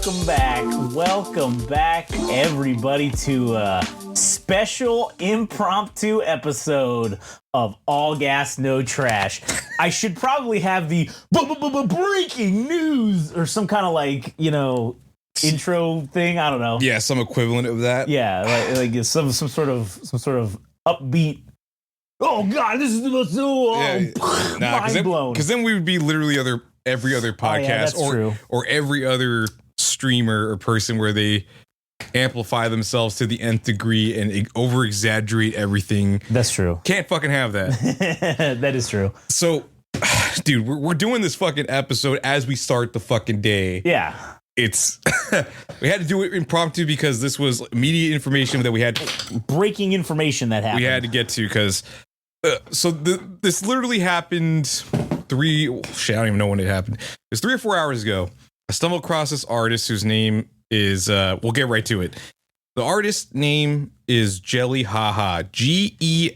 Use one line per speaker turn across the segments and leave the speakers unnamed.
Welcome back, everybody, to a special impromptu episode of All Gas, No Trash. I should probably have the breaking news or some kind of intro thing. I don't know.
Yeah, some equivalent of that.
Yeah, like some sort of upbeat. Oh God, this is the most mind blown.
Because then we would be literally every other podcast or every other streamer or person where they amplify themselves to the nth degree and over exaggerate everything.
That's true.
Can't fucking have that.
That is true.
So, dude, we're doing this fucking episode as we start the fucking day.
Yeah.
It's we had to do it impromptu because this was immediate information that we had
breaking information that happened.
We had to get to because this literally happened I don't even know when it happened. It was 3 or 4 hours ago. I stumbled across this artist whose name is we'll get right to it. The artist's name is Gelli Haha, Gelli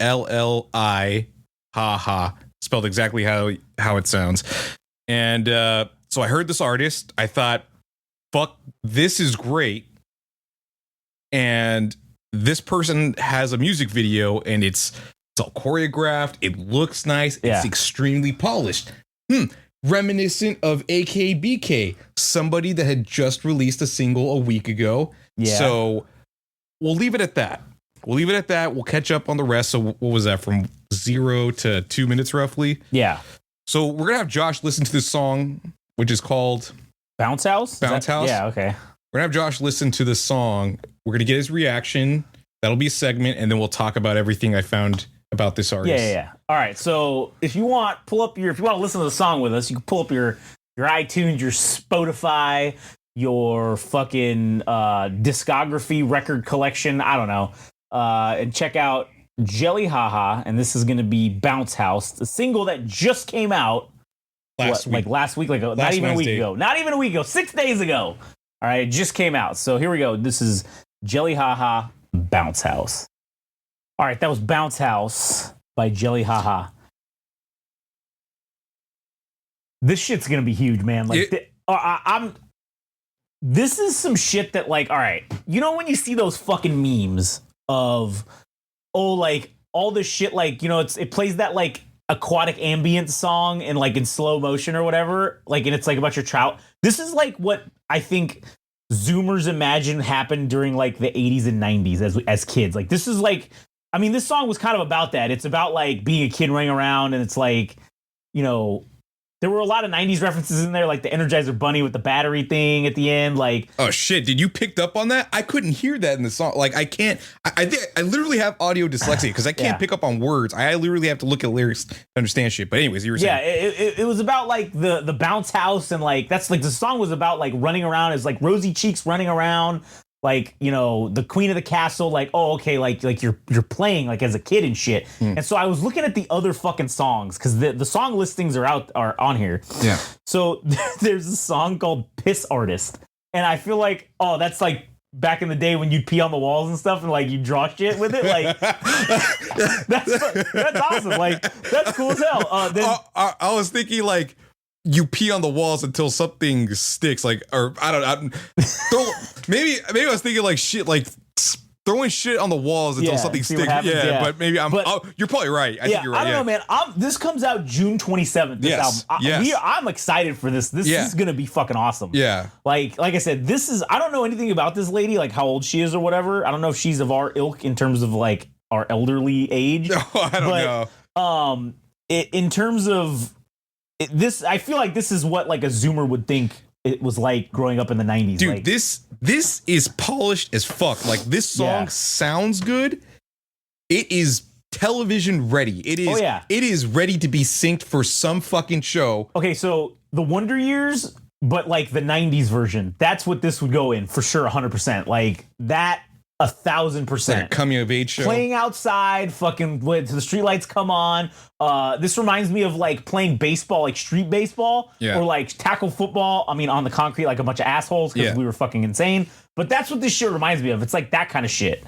Haha, spelled exactly how it sounds. And so I heard this artist. I thought, fuck, this is great. And this person has a music video, and it's all choreographed. It looks nice. Yeah. It's extremely polished. Reminiscent of AKBK, somebody that had just released a single a week ago. Yeah. So we'll leave it at that. We'll catch up on the rest. So what was that, from 0 to 2 minutes roughly?
Yeah.
So we're going to have Josh listen to this song, which is called
Bounce House?
Bounce House?
Yeah, okay.
We're going to have Josh listen to this song. We're going to get his reaction. That'll be a segment, and then we'll talk about everything I found about this artist.
Yeah. All right. So if you want to listen to the song with us, you can pull up your iTunes, your Spotify, your fucking discography record collection. I don't know. And check out Gelli Haha. And this is going to be Bounce House, the single that just came out last week, not even a week ago, 6 days ago. All right. It just came out. So here we go. This is Gelli Haha, Bounce House. All right, that was Bounce House by Gelli Haha. This shit's gonna be huge, man. This is some shit that, all right, you know when you see those fucking memes of, all this shit, it plays that aquatic ambient song and in slow motion or whatever, and it's a bunch of trout. This is what I think Zoomers imagine happened during the 80s and 90s as kids. This is this song was kind of about that. It's about being a kid running around, and it's there were a lot of 90s references in there, like the Energizer Bunny with the battery thing at the end.
Oh shit, did you pick up on that? I couldn't hear that in the song. I can't. I literally have audio dyslexia because I can't pick up on words. I literally have to look at lyrics to understand shit. But anyways, you were saying.
Yeah, it was about the bounce house, and that's the song was about running around as rosy cheeks running around. The queen of the castle, you're playing as a kid and shit. And so I was looking at the other fucking songs because the song listings are on here.
Yeah.
So there's a song called Piss Artist. And I feel that's back in the day when you'd pee on the walls and stuff and you draw shit with it. That's awesome. That's cool as hell.
I was thinking you pee on the walls until something sticks, or I don't know. Maybe I was thinking shit, throwing shit on the walls until something sticks.
Happens,
but maybe you're probably right. I think you're right.
I don't know, man. This comes out June 27th. This album. I'm excited for this. This is gonna be fucking awesome.
Yeah.
Like I said, this is. I don't know anything about this lady, how old she is or whatever. I don't know if she's of our ilk in terms of our elderly age.
No, I don't know.
In terms of. This, I feel this is what a Zoomer would think it was growing up in the 90s.
Dude, this is polished as fuck. This song sounds good. It is television ready. It is. It is ready to be synced for some fucking show.
Okay, so the Wonder Years, but the 90s version. That's what this would go in for sure, 100%. That. 1,000%.
Coming of age show.
Playing outside, fucking when the streetlights come on. This reminds me of playing baseball, street baseball, or tackle football. I mean, on the concrete, a bunch of assholes because we were fucking insane. But that's what this shit reminds me of. It's that kind of shit.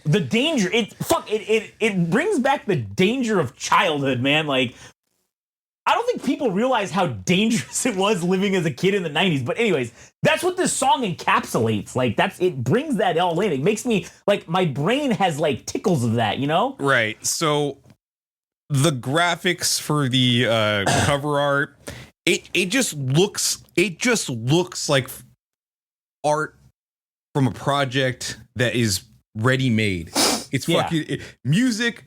The danger, it brings back the danger of childhood, man. I don't think people realize how dangerous it was living as a kid in the 90s. But anyways, that's what this song encapsulates. Like it brings that all in. It makes me like my brain has like tickles of that, you know?
Right. So the graphics for the cover art, it just looks like art from a project that is ready made. It's fucking music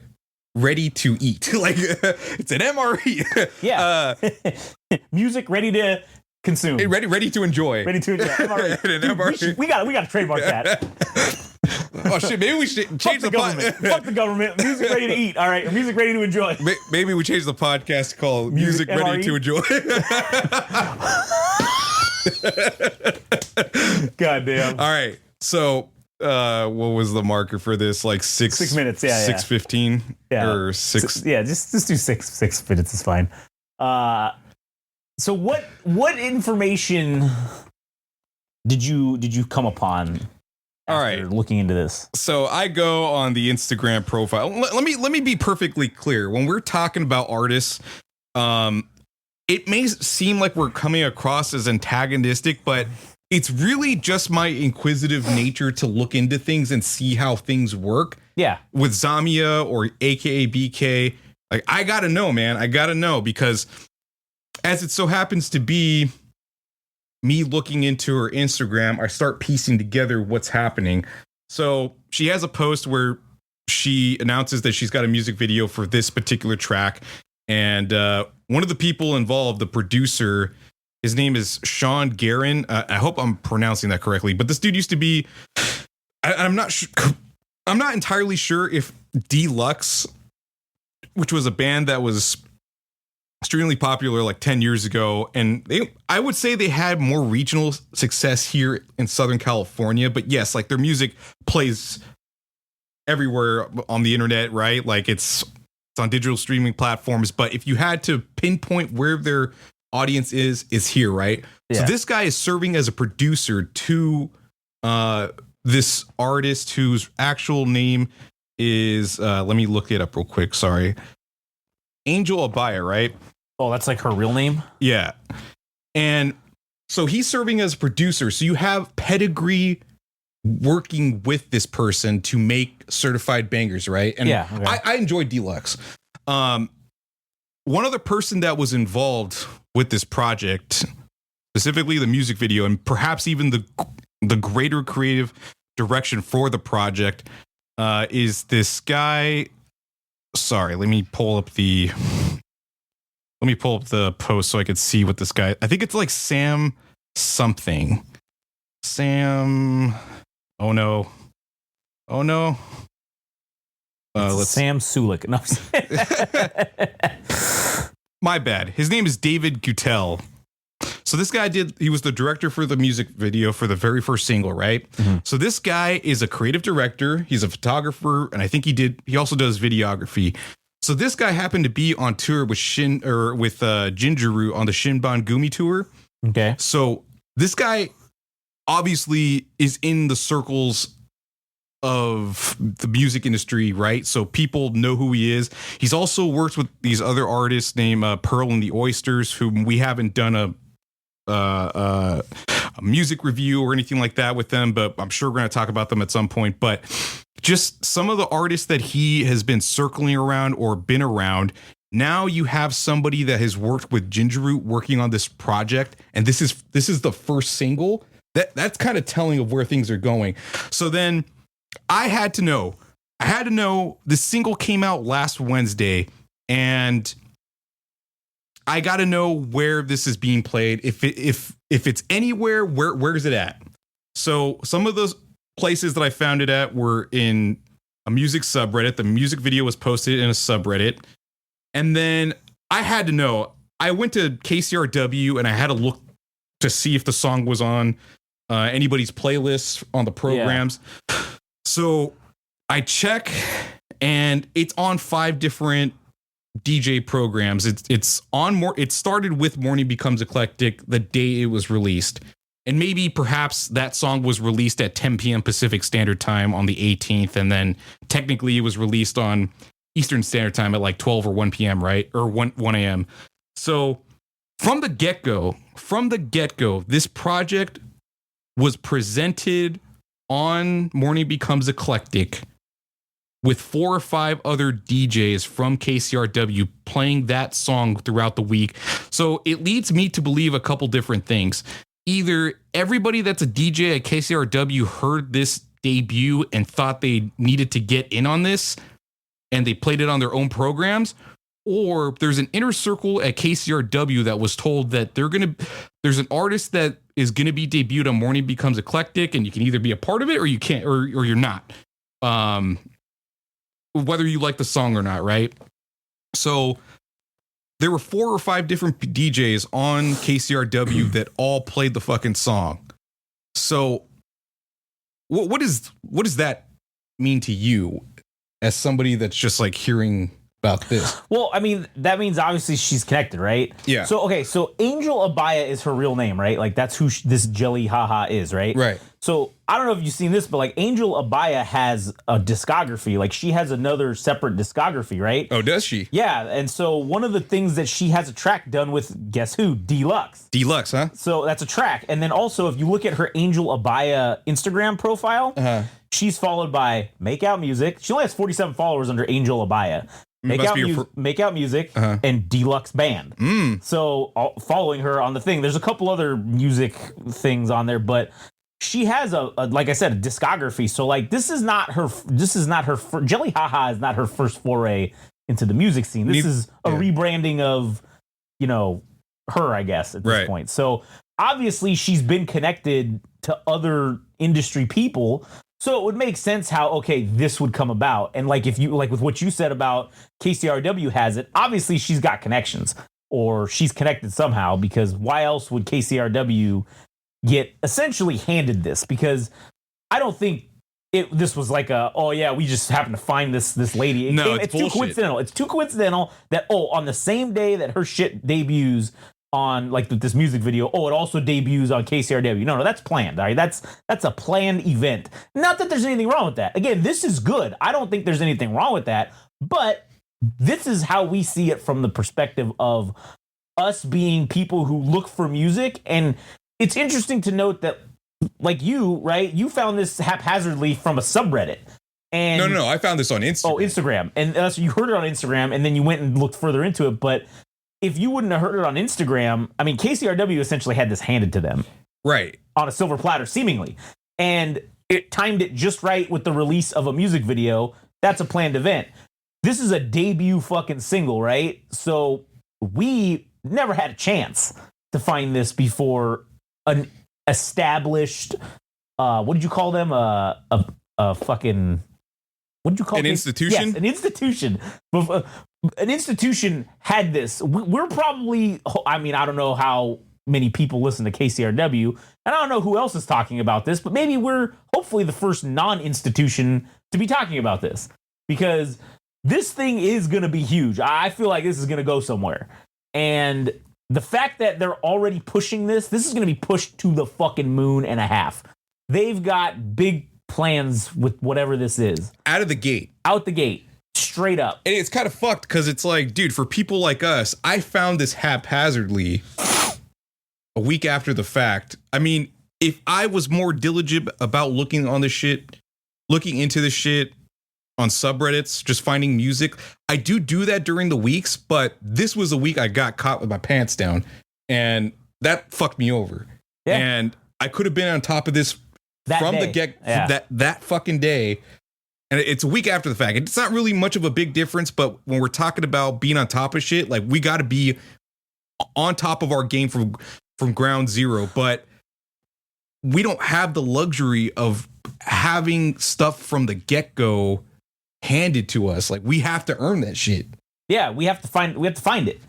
ready to eat. Like it's an MRE.
Yeah. Music ready to consume.
Ready to enjoy.
Ready to enjoy. MRE.
An MRE.
We got to trademark that.
Oh shit, maybe we should change the
government. Fuck the government. Music ready to eat. All right. Music ready to enjoy.
Maybe we change the podcast to call Music Ready to Enjoy.
God damn.
All right. So what was the marker for this? Like 6
minutes,
6:15 or 6.
Yeah, just do 6 minutes is fine. So what information did you come upon after looking into this?
So I go on the Instagram profile. Let me be perfectly clear. When we're talking about artists, it may seem like we're coming across as antagonistic, but it's really just my inquisitive nature to look into things and see how things work.
Yeah.
With Zamia or AKA BK, like I gotta know, man. I gotta know because as it so happens to be me looking into her Instagram, I start piecing together what's happening. So she has a post where she announces that she's got a music video for this particular track. And one of the people involved, the producer, his name is Sean Guerin. I hope I'm pronouncing that correctly. But this dude used to be, I'm not entirely sure if Deluxe, which was a band that was extremely popular like 10 years ago. And I would say they had more regional success here in Southern California. But yes, like their music plays everywhere on the internet, right? Like it's on digital streaming platforms. But if you had to pinpoint where their audience is here, right? Yeah. So this guy is serving as a producer to this artist whose actual name is let me look it up real quick. Sorry. Angel Abaya, right?
Oh, that's like her real name?
Yeah. And so he's serving as a producer. So you have pedigree working with this person to make certified bangers, right? And
yeah, okay.
I enjoy Deluxe. One other person that was involved with this project, specifically the music video, and perhaps even the greater creative direction for the project, is this guy. Sorry, let me pull up the post so I could see what this guy. I think it's like Sam something. Sam. Oh no.
Let's Sam Sulik. No.
My bad. His name is David Gutel. So this guy he was the director for the music video for the very first single, right? Mm-hmm. So this guy is a creative director. He's a photographer. And I think he also does videography. So this guy happened to be on tour with Jinjuru on the Shinban Gumi tour.
Okay.
So this guy obviously is in the circles of the music industry, right? So people know who he is. He's also worked with these other artists named Pearl and the Oysters, whom we haven't done a music review or anything like that with them, but I'm sure we're going to talk about them at some point. But just some of the artists that he has been circling around or been around. Now you have somebody that has worked with Jinjuru working on this project, and this is the first single. That's kind of telling of where things are going. So then I had to know the single came out last Wednesday, and I got to know where this is being played. If it's anywhere, where is it at? So some of those places that I found it at were in a music subreddit. The music video was posted in a subreddit. And then I had to know. I went to KCRW and I had to look to see if the song was on anybody's playlists on the programs. Yeah. So I check, and it's on 5 different DJ programs. It's on more. It started with Morning Becomes Eclectic the day it was released, and maybe perhaps that song was released at 10 p.m. Pacific Standard Time on the 18th, and then technically it was released on Eastern Standard Time at like 12 or 1 p.m. right, or 1 a.m. So from the get-go, this project was presented on Morning Becomes Eclectic with 4 or 5 other DJs from KCRW playing that song throughout the week. So it leads me to believe a couple different things. Either everybody that's a DJ at KCRW heard this debut and thought they needed to get in on this and they played it on their own programs, or there's an inner circle at KCRW that was told that there's an artist that is going to be debuted on Morning Becomes Eclectic and you can either be a part of it or you can't, or you're not. Whether you like the song or not, right? So there were 4 or 5 different DJs on KCRW that all played the fucking song. So what does that mean to you as somebody that's just like hearing about this?
Well, I mean, that means obviously she's connected, right?
Yeah.
So, okay, so Angel Abaya is her real name, right? Like, that's who this Gelli Haha is, right?
Right.
So, I don't know if you've seen this, but like, Angel Abaya has a discography. Like, she has another separate discography, right?
Oh, does she?
Yeah. And so, one of the things that she has a track done with, guess who? Deluxe.
Deluxe, huh?
So, that's a track. And then also, if you look at her Angel Abaya Instagram profile, she's followed by Make Out Music. She only has 47 followers under Angel Abaya. Make Out Music and Deluxe Band. So following her on the thing, there's a couple other music things on there, but she has a like I said, a discography. So like this is not her Gelli Haha is not her first foray into the music scene. This is a rebranding of, her, I guess, at this point. So obviously she's been connected to other industry people. So it would make sense how, okay, this would come about. And like, if you like with what you said about KCRW has it, obviously she's got connections or she's connected somehow, because why else would KCRW get essentially handed this? Because I don't think this was like we just happened to find this lady. It's too coincidental. It's too coincidental that, on the same day that her shit debuts on like this music video, it also debuts on KCRW. No, that's planned. All right, that's a planned event. Not that there's anything wrong with that. Again, this is good. I don't think there's anything wrong with that. But this is how we see it from the perspective of us being people who look for music. And it's interesting to note that, like you found this haphazardly from a subreddit. And
no, I found this on Instagram.
Oh, Instagram, and so you heard it on Instagram, and then you went and looked further into it, but. If you wouldn't have heard it on Instagram, I mean, KCRW essentially had this handed to them.
Right.
On a silver platter, seemingly. And it timed it just right with the release of a music video. That's a planned event. This is a debut fucking single, right? So we never had a chance to find this before an established, what did you call them? A fucking... What did you call it?
An institution?
Yes, an institution. An institution had this. We're probably, I mean, I don't know how many people listen to KCRW, and I don't know who else is talking about this, but maybe we're hopefully the first non-institution to be talking about this, because this thing is going to be huge. I feel like this is going to go somewhere. And the fact that they're already pushing this is going to be pushed to the fucking moon and a half. They've got big plans with whatever this is.
Out the gate.
Straight up.
And it's kind of fucked because it's like, dude, for people like us, I found this haphazardly a week after the fact. I mean, if I was more diligent about looking into this shit on subreddits, just finding music, I do that during the weeks, but this was a week I got caught with my pants down, and that fucked me over. Yeah. And I could have been on top of this that fucking day. And it's a week after the fact. It's not really much of a big difference, but when we're talking about being on top of shit, like, we got to be on top of our game from ground zero. But we don't have the luxury of having stuff from the get-go handed to us. Like, we have to earn that shit.
Yeah, we have to find it.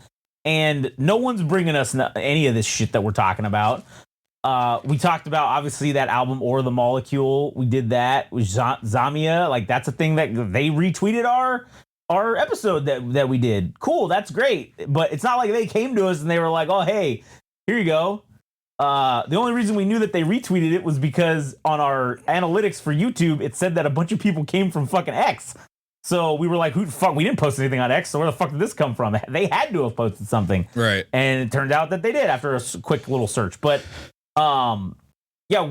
And no one's bringing us any of this shit that we're talking about. We talked about, obviously, that album Or the Molecule. We did that with Zamia. Like, that's a thing that they retweeted our episode that we did. Cool, that's great. But it's not like they came to us and they were like, oh, hey, here you go. The only reason we knew that they retweeted it was because on our analytics for YouTube, it said that a bunch of people came from fucking X. So we were like, who the fuck? We didn't post anything on X, so where the fuck did this come from? They had to have posted something.
Right.
And it turned out that they did after a quick little search. But yeah,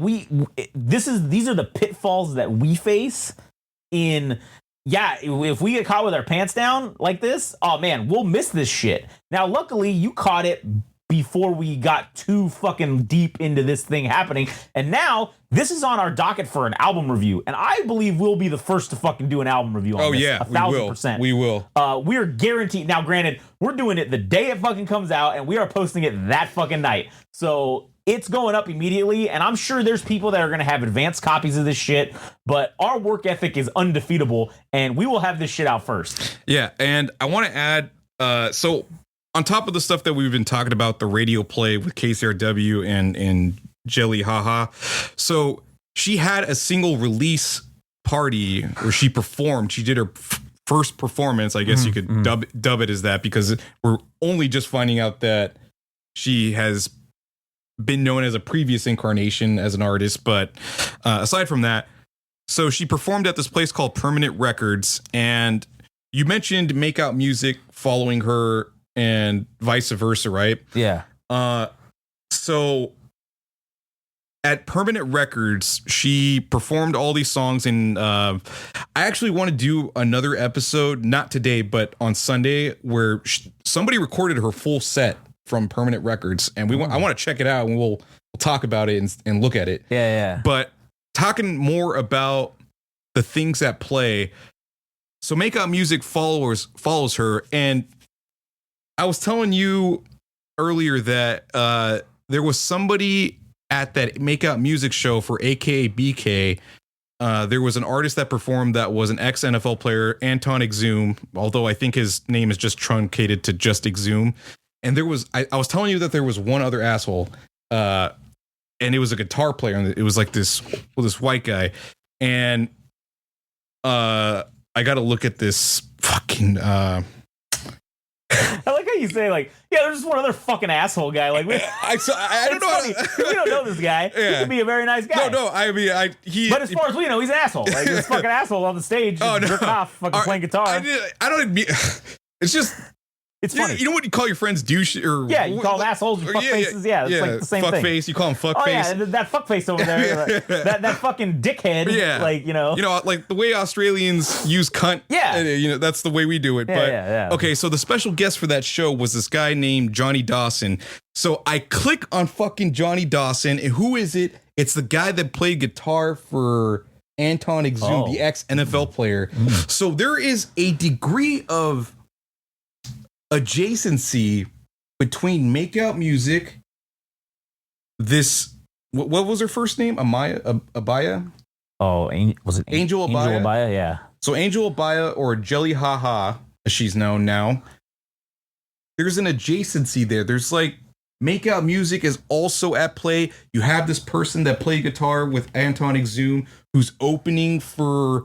these are the pitfalls that we face in. Yeah, if we get caught with our pants down like this, oh man, we'll miss this shit. Now, luckily, you caught it before we got too fucking deep into this thing happening. And now this is on our docket for an album review. And I believe we'll be the first to fucking do an album review on this.
Yeah,
1,000%.
We will.
We're guaranteed. Now, granted, we're doing it the day it fucking comes out, and we are posting it that fucking night. So it's going up immediately, and I'm sure there's people that are going to have advanced copies of this shit, but our work ethic is undefeatable, and we will have this shit out first.
Yeah, and I want to add, so on top of the stuff that we've been talking about, the radio play with KCRW and Gelli Haha, so she had a single release party where she performed. She did her first performance. I guess you could dub it as that, because we're only just finding out that she has been known as a previous incarnation as an artist. But aside from that, so she performed at this place called Permanent Records, and you mentioned Make Out Music following her and vice versa, right?
Yeah.
So at Permanent Records, she performed all these songs, and I actually want to do another episode, not today, but on Sunday, where somebody recorded her full set from Permanent Records, and I want to check it out, and we'll talk about it and look at it.
Yeah.
But talking more about the things at play, so Make Out Music follows her, and I was telling you earlier that there was somebody at that Make Out Music show for AKA BK. There was an artist that performed that was an ex-NFL player, Anton Exum, although I think his name is just truncated to just Exum. And there was, I was telling you that there was one other asshole, and it was a guitar player, and it was like this white guy. And I got to look at this fucking.
I like how you say, like, yeah, there's just one other fucking asshole guy. Like,
I don't know.
We don't know this guy. Yeah. He could be a very nice guy.
No. I mean,
But as far as we know, he's an asshole. Like, this fucking asshole on the stage, jerking off, fucking playing guitar.
I don't admit. It's just.
It's funny.
You know what you call your friends douche or
you call them assholes or fuck faces. Yeah, it's like the same
fuck
thing.
Face. You call them fuck
oh,
face.
Yeah, that fuck face over there. that fucking dickhead.
Yeah,
like
like the way Australians use cunt.
Yeah,
that's the way we do it. Okay, so the special guest for that show was this guy named Johnny Dawson. So I click on fucking Johnny Dawson, and who is it? It's the guy that played guitar for Anton Exum, the ex NFL player. So there is a degree of adjacency between Make Out Music, this what was her first name? Abaya?
Oh, was it
Angel Abaya?
Angel Abaya, yeah.
So Angel Abaya, or Gelli Haha, as she's known now. There's an adjacency there. There's like Make Out Music is also at play. You have this person that played guitar with Anton Exum who's opening for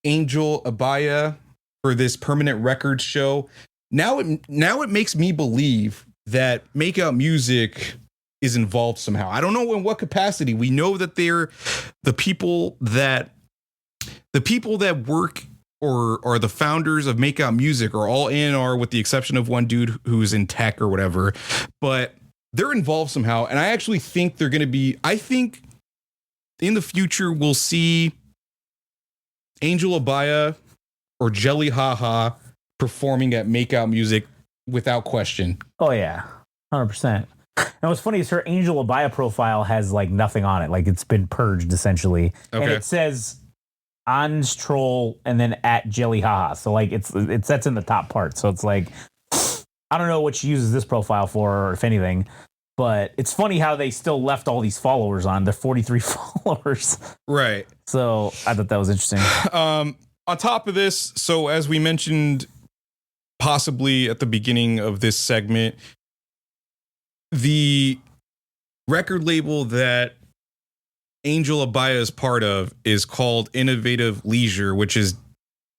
Angel Abaya for this Permanent Records show. Now it makes me believe that Make Out Music is involved somehow. I don't know in what capacity. We know that they're the people that work or are the founders of Make Out Music are all A&R, with the exception of one dude who's in tech or whatever. But they're involved somehow, and I actually think they're going to be. I think in the future we'll see Angel Abaya or Gelli Haha performing at Make Out Music without question.
Oh yeah, 100%. And what's funny is her Angel Abaya profile has like nothing on it, like it's been purged essentially, and it says Ans Troll and then at Gelli Haha. So like it's that's in the top part. So it's like I don't know what she uses this profile for, or if anything. But it's funny how they still left all these followers on. They're 43 followers,
right?
So I thought that was interesting.
On top of this, so as we mentioned, possibly at the beginning of this segment, the record label that Angel Abaya is part of is called Innovative Leisure, which is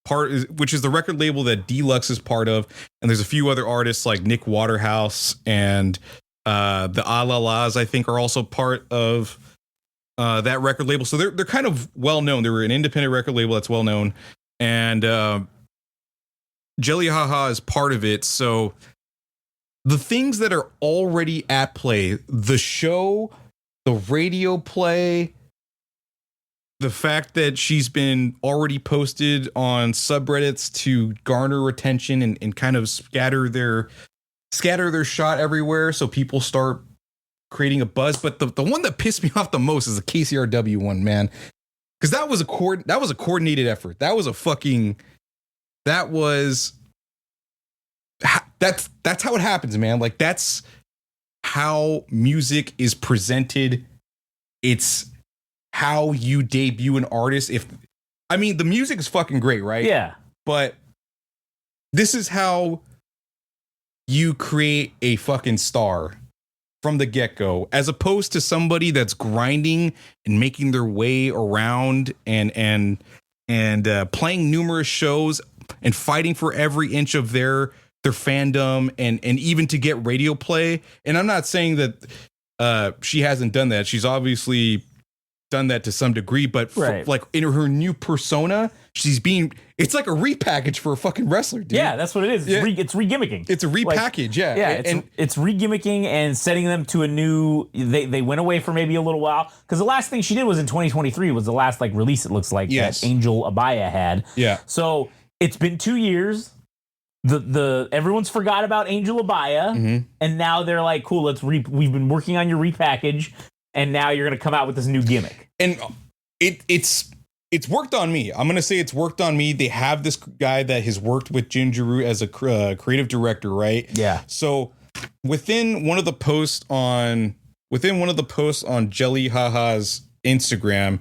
the record label that Deluxe is part of, and there's a few other artists like Nick Waterhouse and the Alalas, I think, are also part of that record label. So they're kind of well known. They were an independent record label that's well known, and Gelli Haha is part of it. So the things that are already at play, the show, the radio play, the fact that she's been already posted on subreddits to garner attention and kind of scatter their shot everywhere, so people start creating a buzz. But the one that pissed me off the most is the KCRW one, man, because that was a coordinated effort. That's how it happens, man. Like, that's how music is presented. It's how you debut an artist. The music is fucking great, right?
Yeah.
But this is how you create a fucking star from the get-go, as opposed to somebody that's grinding and making their way around and playing numerous shows and fighting for every inch of their fandom and even to get radio play. And I'm not saying that she hasn't done that. She's obviously done that to some degree, but like in her new persona, it's like a repackage for a fucking wrestler, dude.
Yeah, that's what it is. It's re-gimmicking.
It's a repackage, yeah.
Yeah, it's re-gimmicking and setting them to a new. They went away for maybe a little while, because the last thing she did was in 2023 was the last like release. It looks like that Angel Abaya had.
Yeah.
So it's been 2 years. The everyone's forgot about Angel Abaya, and now they're like, cool. We've been working on your repackage, and now you're gonna come out with this new gimmick.
And it's worked on me. I'm gonna say it's worked on me. They have this guy that has worked with Jinjuru as a creative director, right?
Yeah.
So within one of the posts on Gelli Haha's Instagram,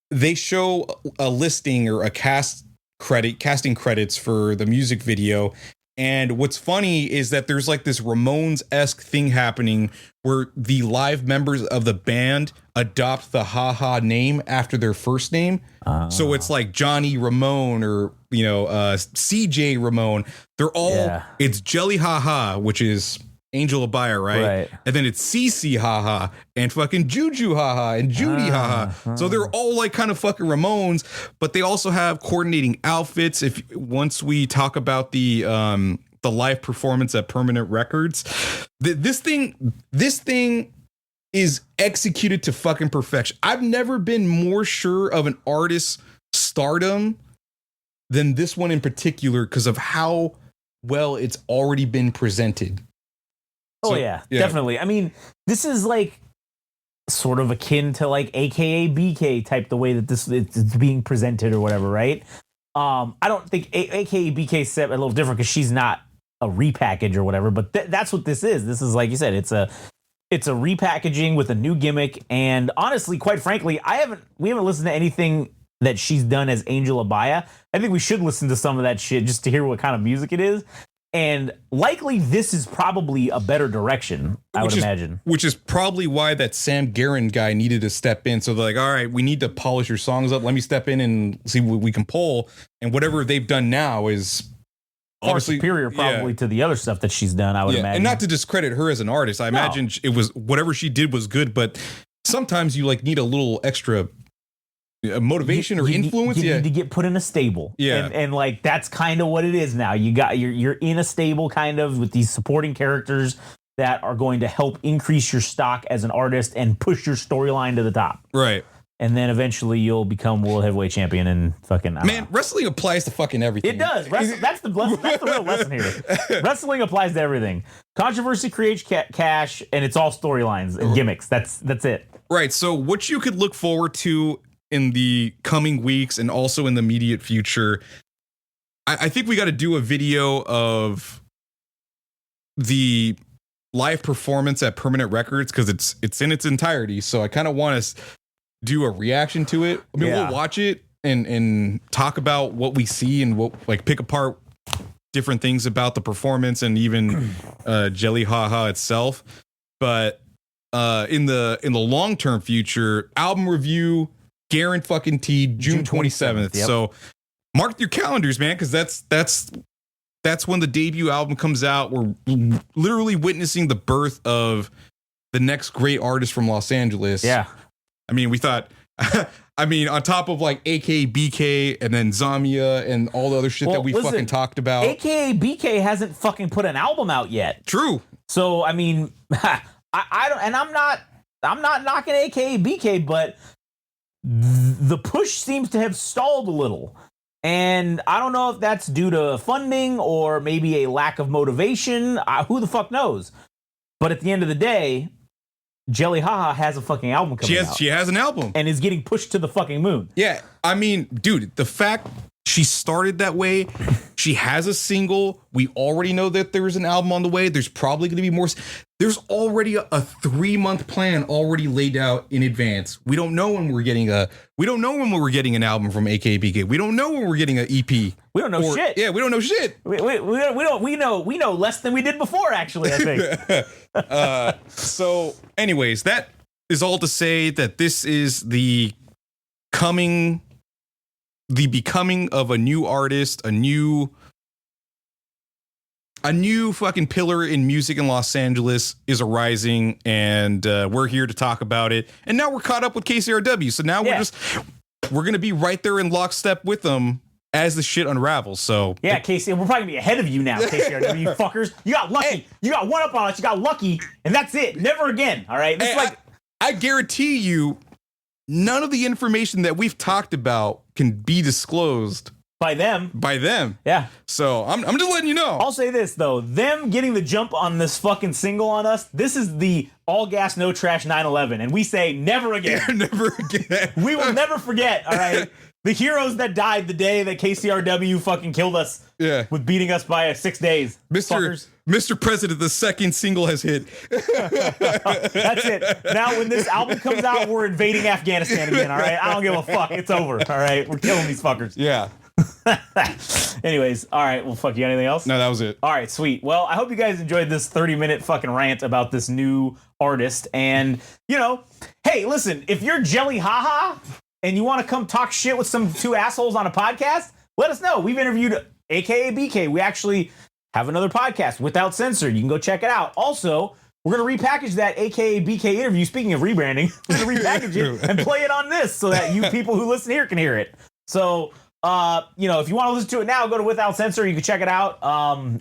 they show a listing or a casting credits for the music video. And what's funny is that there's like this Ramones-esque thing happening where the live members of the band adopt the Haha name after their first name. So it's like Johnny Ramone or, CJ Ramone. They're all, it's Gelli Haha, which is Angel Abaya, right? And then it's CC Haha and fucking Juju Haha and Judy Haha. So they're all like kind of fucking Ramones, but they also have coordinating outfits. Once we talk about the live performance at Permanent Records, this thing is executed to fucking perfection. I've never been more sure of an artist's stardom than this one in particular, because of how well it's already been presented.
Oh, yeah, definitely. I mean, this is like sort of akin to like AKA BK type, the way that it's being presented or whatever, right? I don't think AKA BK is a little different because she's not a repackage or whatever, but that's what this is. This is, like you said, it's a repackaging with a new gimmick. And honestly, quite frankly, we haven't listened to anything that she's done as Angel Abaya. I think we should listen to some of that shit just to hear what kind of music it is. And likely this is probably a better direction, I would imagine. Which
is probably why that Sam Guerin guy needed to step in. So they're like, all right, we need to polish your songs up. Let me step in and see what we can pull. And whatever they've done now is
far superior probably to the other stuff that she's done, I would imagine.
And not to discredit her as an artist. I imagine it was whatever she did was good. But sometimes you like need a little extra motivation or influence.
You need to get put in a stable. And like that's kind of what it is now. You're in a stable kind of with these supporting characters that are going to help increase your stock as an artist and push your storyline to the top.
Right.
And then eventually you'll become world heavyweight champion and fucking
wrestling applies to fucking everything.
It does. That's the real lesson here. Wrestling applies to everything. Controversy creates cash, and it's all storylines and gimmicks. That's it.
Right. So what you could look forward to in the coming weeks and also in the immediate future, I think we got to do a video of the live performance at Permanent Records, because it's in its entirety. So I kind of want to do a reaction to it. I mean, we'll watch it and talk about what we see and what, like, pick apart different things about the performance and even Gelli Haha itself. But in the long term future, album review, guaranteed June 27th.
Yep.
So mark your calendars, man, because that's when the debut album comes out. We're literally witnessing the birth of the next great artist from Los Angeles.
Yeah.
I mean, we thought I mean, on top of like AKA BK and then Zamia and all the other shit that we fucking talked about.
AKA BK hasn't fucking put an album out yet.
True.
So I mean, I don't, and I'm not knocking AKA BK, but the push seems to have stalled a little. And I don't know if that's due to funding or maybe a lack of motivation. Who the fuck knows? But at the end of the day, Gelli Haha has a fucking album coming out.
She has an album.
And is getting pushed to the fucking moon. Yeah.
I mean, dude, the fact she started that way, she has a single. We already know that there's an album on the way. There's probably going to be more. There's already a 3-month plan already laid out in advance. We don't know when we're getting an album from AKBK. We don't know when we're getting an EP.
We don't know shit.
Yeah, we don't know shit.
We know less than we did before, actually, I think.
So anyways, that is all to say that this is the becoming of a new artist, a new fucking pillar in music in Los Angeles is arising, and we're here to talk about it. And now we're caught up with KCRW, so now we're gonna be right there in lockstep with them as the shit unravels. So
yeah, KC, we're probably gonna be ahead of you now, KCRW, you fuckers. You got lucky. Hey. You got one up on us. You got lucky, and that's it. Never again. All right. This is like
I guarantee you, none of the information that we've talked about can be disclosed
by them.
Yeah. So I'm just letting you know.
I'll say this though, them getting the jump on this fucking single on us, this is the all gas, no trash 9/11. And we say never again.
Never again.
We will never forget, all right? The heroes that died the day that KCRW fucking killed us with beating us by 6 days.
Mr. President, the second single has hit.
That's it. Now, when this album comes out, we're invading Afghanistan again, all right? I don't give a fuck. It's over, all right? We're killing these fuckers.
Yeah.
Anyways, all right. Well, fuck, you got anything else?
No, that was it.
All right, sweet. Well, I hope you guys enjoyed this 30-minute fucking rant about this new artist. And, you know, hey, listen, if you're Gelli Haha and you want to come talk shit with some two assholes on a podcast, let us know. We've interviewed AKA BK. We actually have another podcast, Without Censor. You can go check it out. Also, we're going to repackage that AKA BK interview. Speaking of rebranding, we're going to repackage it and play it on this so that you people who listen here can hear it. So, you know, if you want to listen to it now, go to Without Censor. You can check it out.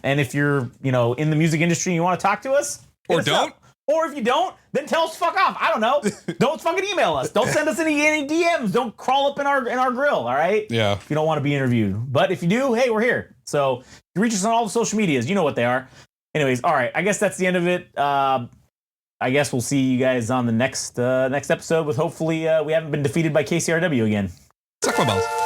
And if you're, you know, in the music industry and you want to talk to us,
or don't.
Or if you don't, then tell us to fuck off. I don't know. Don't fucking email us. Don't send us any DMs. Don't crawl up in our grill, all right?
Yeah.
If you don't want to be interviewed. But if you do, hey, we're here. So you reach us on all the social medias. You know what they are. Anyways, all right. I guess that's the end of it. I guess we'll see you guys on the next episode with hopefully we haven't been defeated by KCRW again.
Talk about